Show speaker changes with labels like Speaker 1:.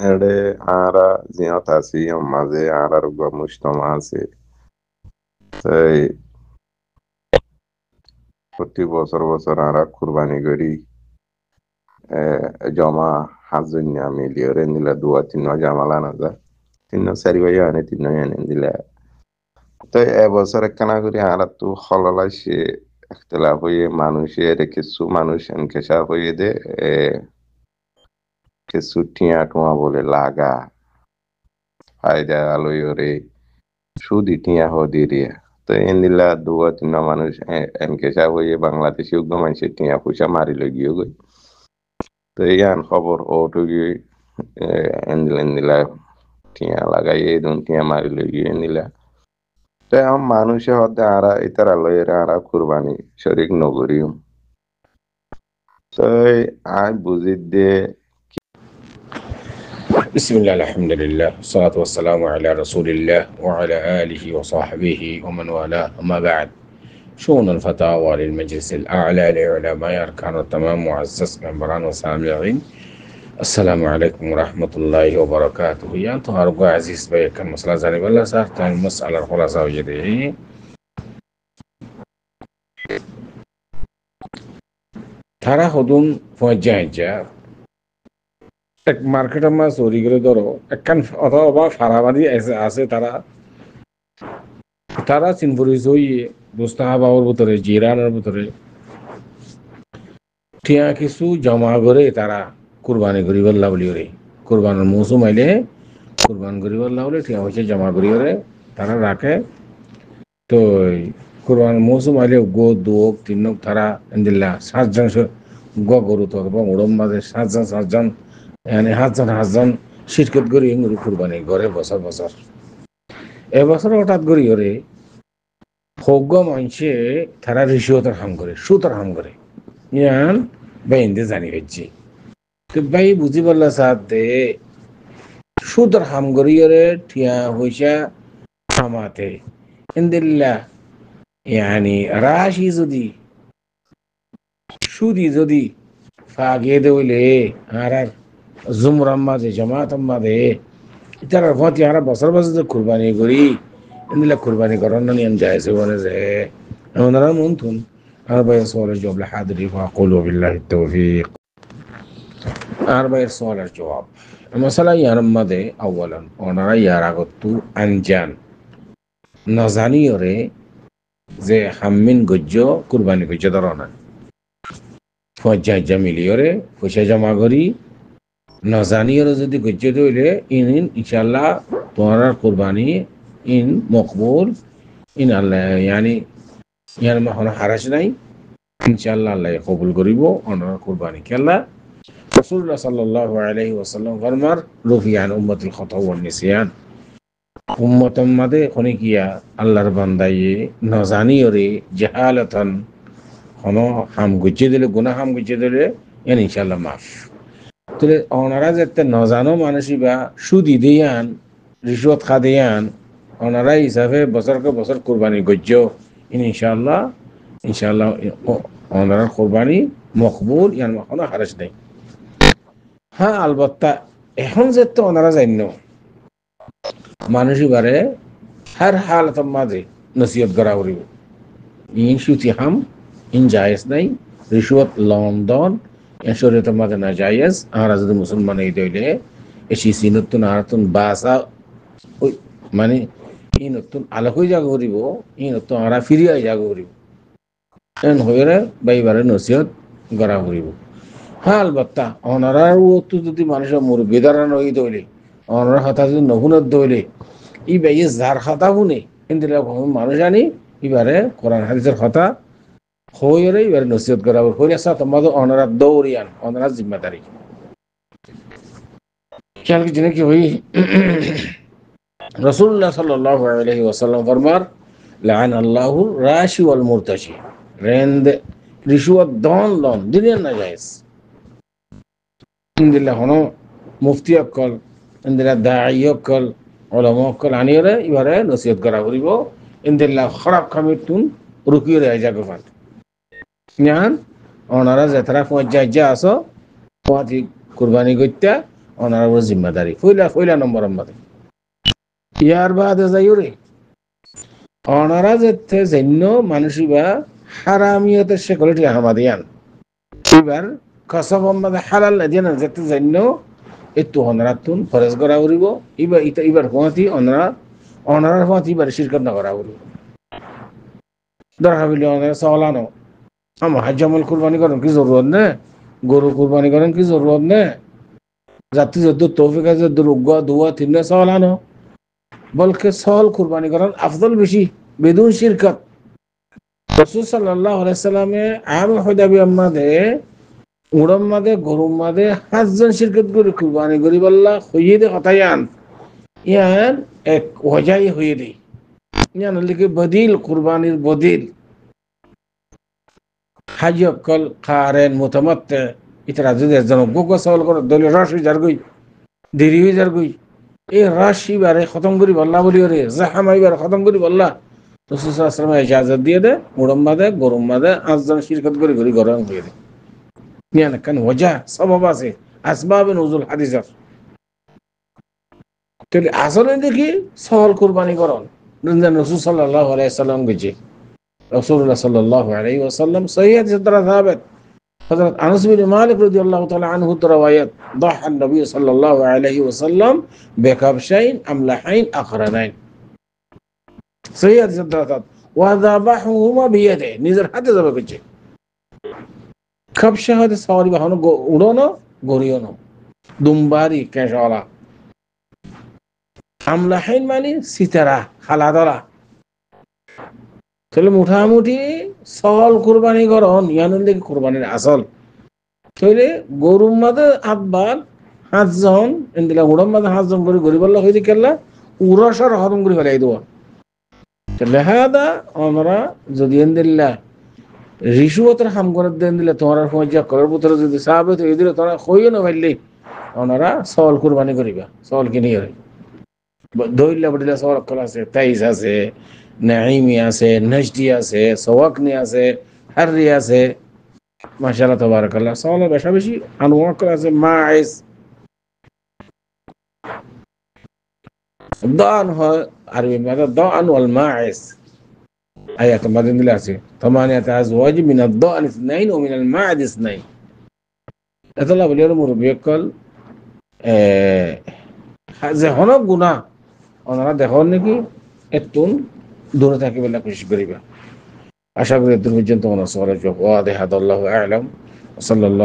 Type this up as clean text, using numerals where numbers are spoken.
Speaker 1: এডে আরা জিয়ত আছি মাঝে আরার মুস্তমা আছে তাই প্রতি বছর বছর আরা কুরবানি করি জমা হাজুন্যা মিলিয়রে নিলে দুয়া তিন জামালা না যা তিন চারি ভাই আনে তিন আনে দিলে তো এবছর একখানা করে আরা তো হলালাইছে একতলাফ হয়ে মানুষের কিছু মানুষ এনকেশা হয়ে দে কিছু টিয়া টুয়া বলে লাগা ফায়দা আলোয়রে সুদি টিয়া হদি রিয়া তো এনিলা দুয়া তিন মানুষ এনকেশা হয়ে বাংলাদেশি উগ্র মানুষের টিয়া পয়সা মারি লগিয়ে গই তো ইয়ান খবর ওটো গিয়ে এন্দিলা টিয়া লাগাই এই দুন টিয়া মারি লগিয়ে নিলা তো এখন মানুষে হতে আরা ইতারা লয়ের আরা কুরবানি শরিক নগরীয় তো আই বুঝি দে
Speaker 2: بسم الله الحمد لله والصلاة والسلام على رسول الله وعلى آله وصحبه ومن والاه أما بعد شؤون الفتاوى للمجلس الأعلى لعلماء أركان التمام معزز ممبران وسامعين السلام عليكم ورحمة الله وبركاته يا طارق عزيز بيك المسألة زاني بالله صار تاني مسألة الخلاصة وجده ترى خدون فوجاجة এক মার্কেটের মাছ চুরি করে ধরো একখান অথবা ফারাবাদি আছে তারা চিনপুরি হইয়ে দোস্তাহাবাবর ভিতরে জিরানের ভিতরে ঠিয়া কিছু জমা করে তারা কুরবানি করিবার বলি ওরে কুরবানের মৌসুম আইলে কুরবান করিবার বলে ঠিয়া হয়েছে জমা করি ওরে তারা রাখে তো কুরবানের মৌসুম আইলে গো দুক তিনক তারা এন্দিল্লা 7 জন গরু তো ওরম মাঝে 7 জন মানে হাজার শিরকত করি এগুলো কুরবানি করে বছর বছর এবছর হঠাৎ করি ওরে ভোগ্য মানুষে তারা ঋষিয়তার হাম করে সুতার হাম করে ইয়ান বাইন্দে জানি হচ্ছে তো ভাই বুঝি পারলা সাথে সুতার হাম করি ওরে ঠিয়া হইসা হামাতে ইন্দিল্লা ইয়ানি রাশি যদি সুদি যদি ফাগিয়ে দেইলে আর জুমরাম মাঝে জামাতাম মাঝে ইতারা ভতি হারা বছর বছর যে কুরবানি করি ইন্দিলা কুরবানি করার না নিয়ম যাইছে বলে যে ওনারা মনতুন আর বাইর সওয়ালের জবাব হাদরি ফাকুলু বিল্লাহি তাওফীক আর বাইর সওয়ালের জবাব মাসালা ইয়ার মাঝে আওয়ালান ওনারা ইয়ার আগতু আনজান না জানি ওরে যে হাম্মিন গজ্জ কুরবানি গজ্জ ধরনা ফজ্জা জামিলি ওরে পয়সা জমা করি না জানিয়ে যদি গজ্জ হইলে ইনশাল্লাহ তোমার কুরবানি ইন মকবুল ইন আল্লাহ ইয়ানি ইয়ার মাহনা হারাস নাই ইনশাল্লাহ আল্লাহ কবুল করিব ওনার কুরবানি কেল্লা রাসূলুল্লাহ সাল্লাল্লাহু আলাইহি ওয়াসাল্লাম ফরমার রুফিয়ান উম্মতুল খাতা ওয়ান নিসিয়ান উম্মতম মাদে কোনে কিয়া আল্লাহর বান্দায়ে না জানিয়ে রে জাহালাতান কোন হাম গজ্জ দিলে গুনাহ হাম গজ্জ দিলে ইনশাল্লাহ মাফ তাহলে ওনারা যাতে নজানো মানুষই বা সুদি দিয়ান রিশওয়াত খা দিয়ান ওনারা হিসাবে বছরকে বছর কোরবানি গজ্জ ইনশাআল্লাহ ওনারা কোরবানি মকবুল ইয়ান কোনো হারাজ নেই হ্যাঁ আলবত্তা এখন যেতে ওনারা জান্য মানুষই বারে হার হালত মাঝে নসিহত করা করিব ইন সুতি হাম ইন জায়েজ নাই রিশওয়াত লন্ডন শরীয়তের মাঝে না জায়েজ আমরা যদি মুসলমান এই দইলে এসি নতুন আরতুন বাসা ওই মানে এই নতুন আলোকই জাগ করিব এই নতুন আমরা ফিরিয়ে জাগ করিব এন হয়ে বাইবারে নসিহত করা করিব হ্যাঁ আলবত্তা অনারাও তো যদি মানুষের মুরব্বী দ্বারা নই দইলে অনার কথা যদি নহুনত দইলে ই বাই যার কথা শুনে কিন্তু মানুষ আনি এবারে কোরআন হাদিসের কথা হইরে এবার নসিহত করা হইলে সাথে তোমাদের অনারা দৌড়িয়ান অনারা জিম্মাদারি খেয়াল কি জানে কি হই রাসূলুল্লাহ সাল্লাল্লাহু আলাইহি ওয়াসাল্লাম ফরমার লাআন আল্লাহু রাশি ওয়াল মুরতাশি রেন্দ রিশওয়াত লন দিনের না জায়েজ ইনদিল্লাহ হনো মুফতি অকল ইনদিল্লাহ দাঈ অকল উলামা অকল আনিরে এবারে নসিহত করা করিব ইনদিল্লাহ খারাপ খামিতুন রুকিয়ে রে জায়গা ফাল জ্ঞান ওনারা যাত্রা পর্যায়ে আসো কুরবানি করতে ওনার উপর জিম্মাদারি ফইলা নম্বর আমাদের ইয়ার বাদে যাইরে ওনারা যেতে জন্য মানুষই বা হারামিয়তের সেকুরিটি আহমাদিয়ান এবার কসম আমাদের হালাল দিয়ান যেতে জন্য একটু ওনারা তুন ফরেজ করা উড়িব এবার হুঁয়াতি ওনারার হুঁয়াতি এবার শিরকত না করা উড়িব দরকার হইলে ওনারা চলানো আমার হাজ্জামল কুরবানি করেন কি জরুরত নে গরু কুরবানি করেন কি জরুরত নে জাতি যত তৌফিক আছে দুর্গা দুয়া তিননে চলানো বলকে সল কুরবানি করেন আফদল বেশি বেদুন শিরকত রাসূল সাল্লাল্লাহু আলাইহি সাল্লামে আম হুদাইবিয়া মাদে উড়ম মাদে গরুম মাদে 5 জন শিরকত করে কুরবানি করি বল্লা হইয়ে দে কথায়ান ইয়ান এক ওয়াজাই হইয়ে দে ইয়ান লিখে বদিল কুরবানির বদিল হাজি অকল কারেন মুতামাত্তি ইতরা যদি একজন গোগো সওয়াল করে দলে রাশ হয়ে যার গই দেরি হয়ে যার গই এই রাশি বারে খতম করি বল্লা বলি রে জাহামাই বারে খতম করি বল্লা রাসূল সাল্লাল্লাহু আলাইহি ওয়াসাল্লাম ইজাজত দিয়ে দে উড়ম মাদে গরুম মাদে 5 জন শিরকত করে ঘুরি গরম হয়ে দে ইয়ান কান ওয়াজা সবাব আছে আসবাব নুজুল হাদিসের তাহলে আসলে দেখি সওয়াল কুরবানি করন রাসূল সাল্লাল্লাহু আলাইহি ওয়াসাল্লাম গেছে রাসূলুল্লাহ সাল্লাল্লাহু আলাইহি ওয়াসাল্লাম সহিহ হাদিস দ্বারা সাহাবাত হযরত আনাস বিন মালিক রাদিয়াল্লাহু তাআলা আনহু রাওয়ায়াত দাহা নবী সাল্লাল্লাহু আলাইহি ওয়াসাল্লাম বিকাবশাইন আমলাহাইন আখরানাইন সহিহ হাদিস দ্বারা ওয়া যাবাহুমা বিয়াদে নিজের হাতে জবাই করেছে কবশা হাতে সওয়ারি বাহন উড়ানো গরিয়নো দুম্বারি কেশওয়ালা আমলাহাইন মানে সিতারা হালাদারা তাহলে মোটামুটি সল কুরবানি করন ইয়ানুল দিকে কুরবানির আসল তাহলে গরুর মাঝে আব্বার 5 জন ইন্দিলা উড়ম মাঝে 5 জন করে গরিব আল্লাহ হইতে কেলা উরসার হরম করে ফেলাই দেওয়া তাহলে হাদা আমরা যদি ইন্দিল্লা রিশুয়তের হাম করে দেন দিলে তোমার ফজা করার ভিতরে যদি সাহাবত হয়ে দিলে তোমরা কইও না ভাইলে ওনারা সল কুরবানি করিবা সল কিনে দইল্লা বডিলা সল কল আছে তাইজ আছে নাইমি আছে নজদি আছে সওয়াকনি আছে হাররি আছে মাশাআল্লাহ তাবারাকাল্লাহ সওয়াল বেশি বেশি আনওয়াক আছে মাইস দান হয় আরবি মানে দান ওয়াল মাইস আয়াত মাদিন দিলে আছে 8 আজওয়াজ মিন আদ-দান 2 ওয়া মিন আল-মা'দ 2 এতলা বলিয়ার মুরব্বি কল যে হন গুনাহ ওনারা দেখুন নাকি এতুন দূরে থাকি বলে কোশিশ করিবা আশা করি দূর পর্যন্ত ওনার সওয়ালের জবাব ওয়াদিহ আল্লাহু আ'লাম সাল্লাল্লাহু